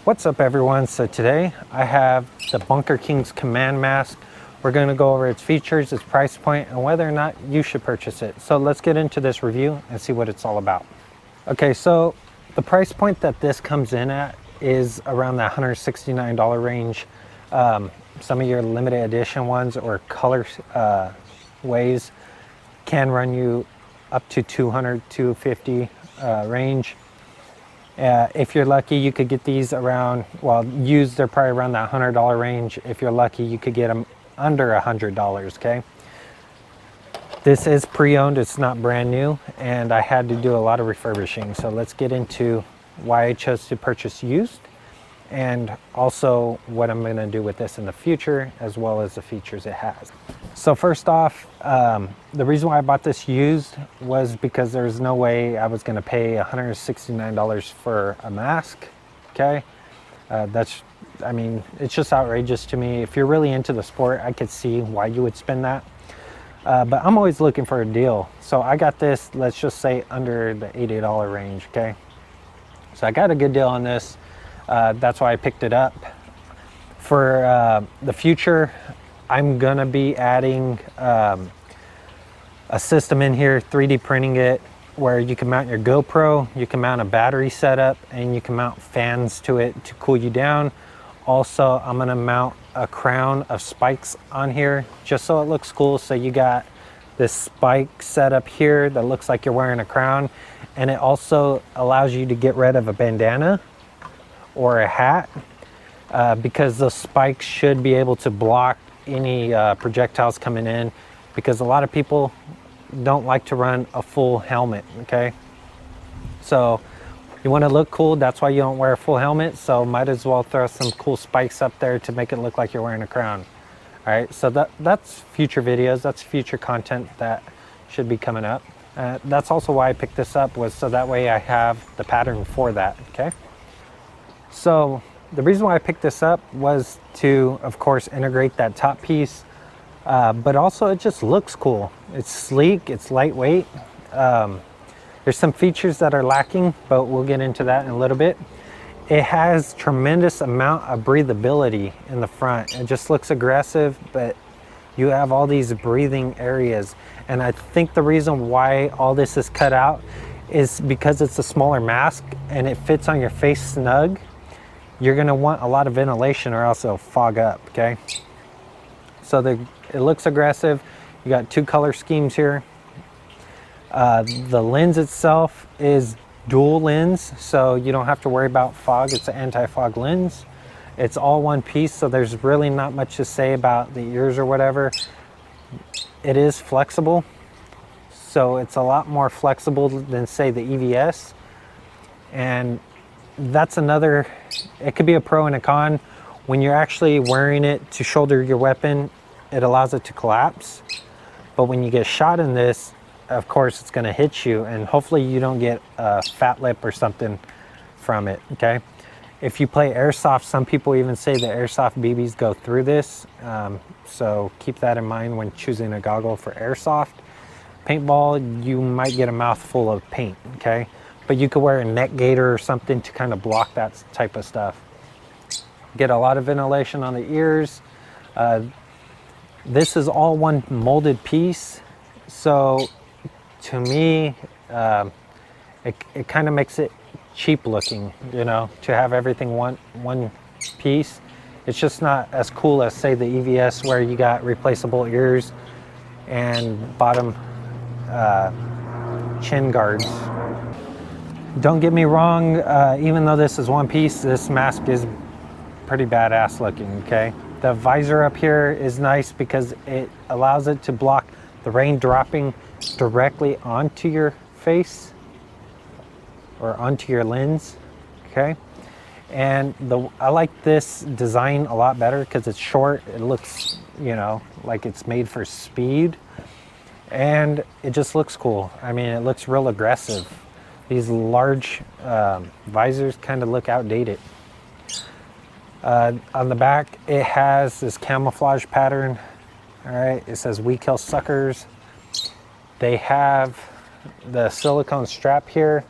What's up everyone? So today I have the Bunkerkings Command Mask. We're going to go over its features, its price point, and whether or not you should purchase it. So let's get into this review and see what it's all about. Okay, so the price point that this comes in at is around the $169 range. Some of your limited edition ones or color ways can run you up to $200, $250 range. If you're lucky, you could get these around, well, used, they're probably around that $100 range. If you're lucky, you could get them under $100, okay? This is pre-owned, it's not brand new, and I had to do a lot of refurbishing. So let's get into why I chose to purchase used, and also what I'm gonna do with this in the future, as well as the features it has. So first off, the reason why I bought this used was because there's no way I was gonna pay $169 for a mask, okay? I mean, it's just outrageous to me. If you're really into the sport, I could see why you would spend that. But I'm always looking for a deal. So I got this, let's just say under the $80 range, okay? So I got a good deal on this. That's why I picked it up. For the future, I'm gonna be adding a system in here, 3D printing it, where you can mount your GoPro, you can mount a battery setup, and you can mount fans to it to cool you down. Also, I'm gonna mount a crown of spikes on here, just so it looks cool. So you got this spike setup here that looks like you're wearing a crown, and it also allows you to get rid of a bandana or a hat, because those spikes should be able to block any projectiles coming in, because a lot of people don't like to run a full helmet, okay? So you want to look cool, that's why you don't wear a full helmet, so might as well throw some cool spikes up there to make it look like you're wearing a crown. All right, so that's future videos, that's future content that should be coming up. That's also why I picked this up, was so that way I have the pattern for that, okay? So the reason why I picked this up was to, of course, integrate that top piece, but also it just looks cool. It's sleek, it's lightweight. There's some features that are lacking, but we'll get into that in a little bit. It has tremendous amount of breathability in the front. It just looks aggressive, but you have all these breathing areas. And I think the reason why all this is cut out is because it's a smaller mask and it fits on your face snug. You're gonna want a lot of ventilation or else it'll fog up, okay? So it looks aggressive. You got two color schemes here. The lens itself is dual lens, so you don't have to worry about fog. It's an anti-fog lens. It's all one piece, so there's really not much to say about the ears or whatever. It is flexible, so it's a lot more flexible than, say, the EVS. And that's another, it could be a pro and a con. When you're actually wearing it to shoulder your weapon, it allows it to collapse. But when you get shot in this, of course, it's gonna hit you, and hopefully you don't get a fat lip or something from it, okay? If you play airsoft, some people even say the airsoft BBs go through this. So keep that in mind when choosing a goggle for airsoft. Paintball, you might get a mouthful of paint, okay? But you could wear a neck gaiter or something to kind of block that type of stuff. Get a lot of ventilation on the ears. This is all one molded piece. So to me, it kind of makes it cheap looking, you know, to have everything one piece. It's just not as cool as, say, the EVS, where you got replaceable ears and bottom chin guards. Don't get me wrong, even though this is one piece, this mask is pretty badass looking, okay? The visor up here is nice because it allows it to block the rain dropping directly onto your face or onto your lens, okay? And I like this design a lot better because it's short. It looks, you know, like it's made for speed, and it just looks cool. I mean, it looks real aggressive. These large visors kind of look outdated. On the back, it has this camouflage pattern. All right, it says "We kill suckers." They have the silicone strap here,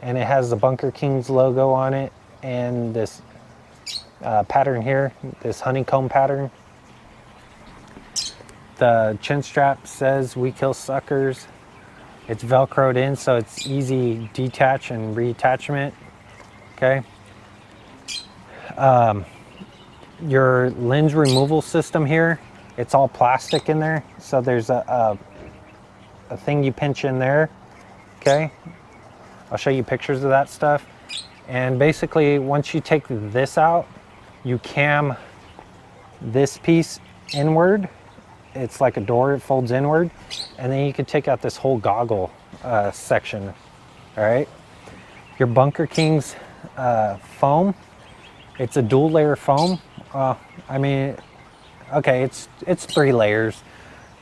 and it has the Bunkerkings logo on it, and this pattern here, this honeycomb pattern. The chin strap says "We kill suckers." It's velcroed in, so it's easy detach and reattachment. Okay. Your lens removal system here, it's all plastic in there. So there's a thing you pinch in there. Okay. I'll show you pictures of that stuff. And basically, once you take this out, you cam this piece inward. It's like a door, it folds inward. And then you can take out this whole goggle section. All right. Your Bunkerkings foam, it's a dual layer foam. I mean, okay, it's 3 layers.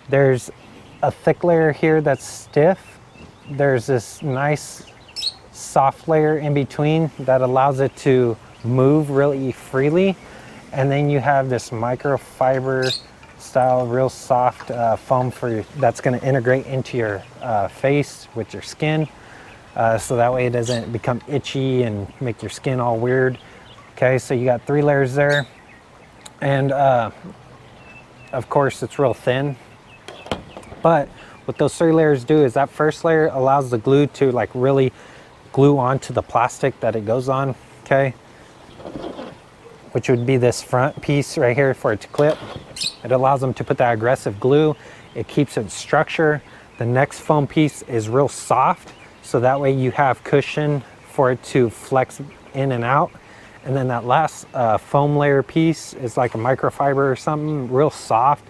There's a thick layer here that's stiff. There's this nice soft layer in between that allows it to move really freely. And then you have this microfiber style, real soft foam that's going to integrate into your face with your skin. So that way it doesn't become itchy and make your skin all weird. Okay, so you got 3 layers there. And of course it's real thin. But what those 3 layers do is that first layer allows the glue to like really glue onto the plastic that it goes on, okay? Which would be this front piece right here for it to clip. It allows them to put that aggressive glue. It keeps its structure. The next foam piece is real soft, so that way you have cushion for it to flex in and out. And then that last foam layer piece is like a microfiber or something, real soft.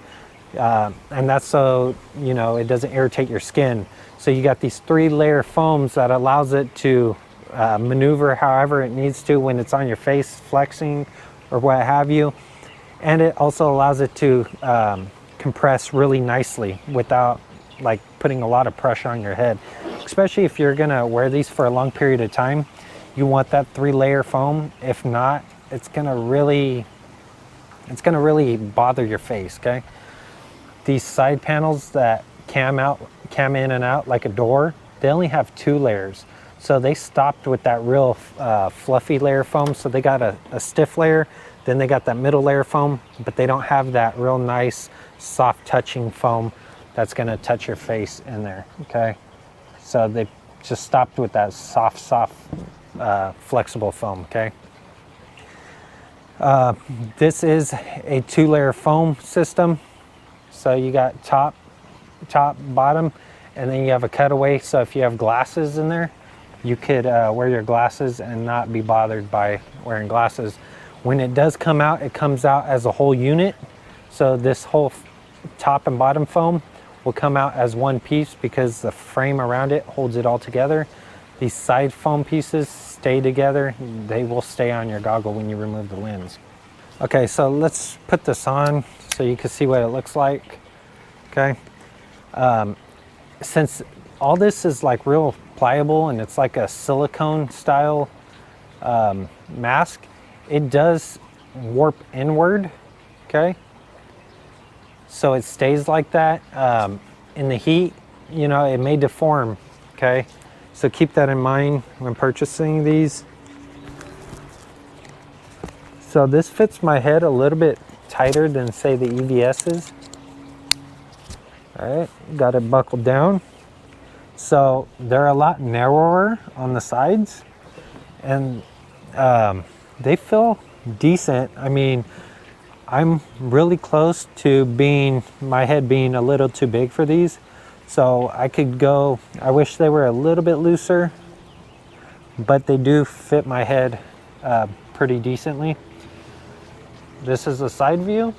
And that's so, you know, it doesn't irritate your skin. So you got these 3 layer foams that allows it to maneuver however it needs to when it's on your face, flexing or what have you. And it also allows it to compress really nicely without like putting a lot of pressure on your head. Especially if you're gonna wear these for a long period of time, you want that 3 layer foam. If not, it's gonna really bother your face, okay? These side panels that cam in and out like a door, they only have 2 layers. So they stopped with that real fluffy layer foam. So they got a stiff layer, then they got that middle layer foam, but they don't have that real nice soft touching foam that's gonna touch your face in there, okay? So they just stopped with that soft, flexible foam, okay? This is a 2 layer foam system. So you got top, bottom, and then you have a cutaway. So if you have glasses in there, you could wear your glasses and not be bothered by wearing glasses. When it does come out, it comes out as a whole unit. So this whole top and bottom foam will come out as one piece because the frame around it holds it all together. These side foam pieces stay together. They will stay on your goggle when you remove the lens. Okay, so let's put this on so you can see what it looks like, okay? Since all this is like real pliable and it's like a silicone style mask, it does warp inward, okay? So it stays like that. In the heat, you know, it may deform, okay? So keep that in mind when purchasing these. So this fits my head a little bit tighter than say the EVS's. All right, got it buckled down. So they're a lot narrower on the sides and they feel decent. I mean, I'm really close to my head being a little too big for these. So I could go, I wish they were a little bit looser, but they do fit my head pretty decently. This is a side view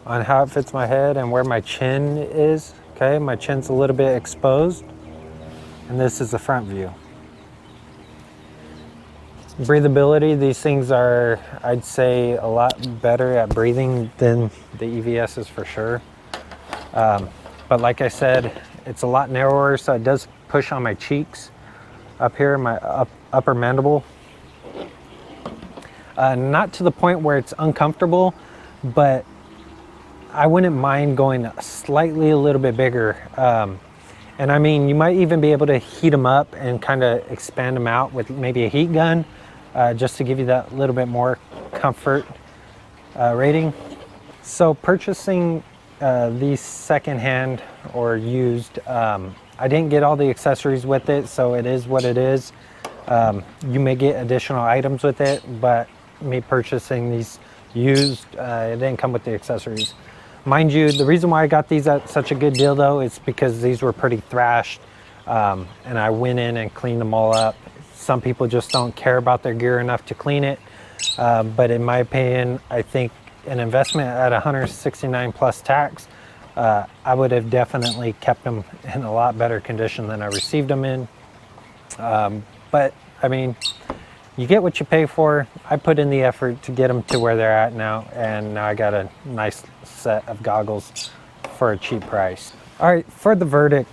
on how it fits my head and where my chin is. Okay, my chin's a little bit exposed. And this is the front view. Breathability, these things are, I'd say, a lot better at breathing than the EVS's for sure. But like I said, it's a lot narrower, so it does push on my cheeks up here, my upper mandible. Not to the point where it's uncomfortable, but I wouldn't mind going slightly a little bit bigger. And I mean, you might even be able to heat them up and kind of expand them out with maybe a heat gun, just to give you that little bit more comfort rating. So purchasing these secondhand or used, I didn't get all the accessories with it, so it is what it is. You may get additional items with it, but me purchasing these used, it didn't come with the accessories. Mind you, the reason why I got these at such a good deal though, is because these were pretty thrashed, and I went in and cleaned them all up. Some people just don't care about their gear enough to clean it, but in my opinion, I think an investment at 169 plus tax, I would have definitely kept them in a lot better condition than I received them in. But I mean, you get what you pay for. I put in the effort to get them to where they're at now, and now I got a nice set of goggles for a cheap price. All right, for the verdict,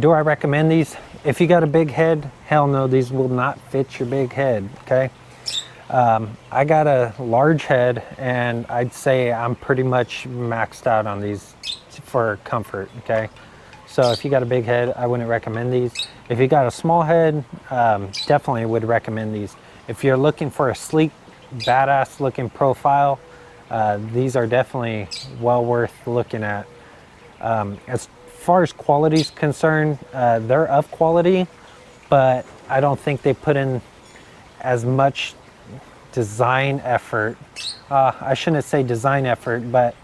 do I recommend these? If you got a big head, hell no, these will not fit your big head, okay? I got a large head, and I'd say I'm pretty much maxed out on these for comfort, okay? So if you got a big head, I wouldn't recommend these. If you got a small head, definitely would recommend these. If you're looking for a sleek, badass looking profile, these are definitely well worth looking at. As far as quality is concerned, they're of quality, but I don't think they put in as much design effort. I shouldn't say design effort, but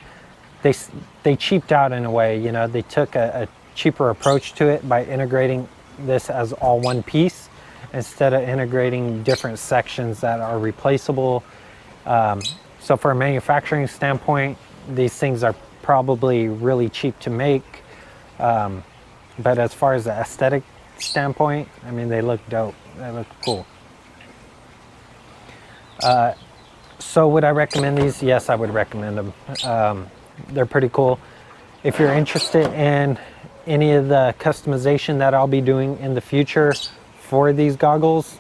they cheaped out in a way. You know, they took a cheaper approach to it by integrating this as all one piece instead of integrating different sections that are replaceable. So for a manufacturing standpoint, these things are probably really cheap to make. But as far as the aesthetic standpoint, I mean, they look dope. They look cool. So would I recommend these? Yes, I would recommend them. They're pretty cool. If you're interested in any of the customization that I'll be doing in the future for these goggles,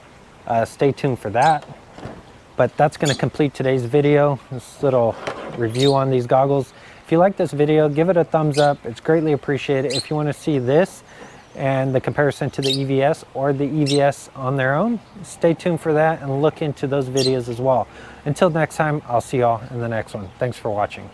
stay tuned for that. But that's going to complete today's video, this little review on these goggles. If you like this video, give it a thumbs up. It's greatly appreciated. If you want to see this and the comparison to the EVS or the EVS on their own, stay tuned for that and look into those videos as well. Until next time, I'll see y'all in the next one. Thanks for watching.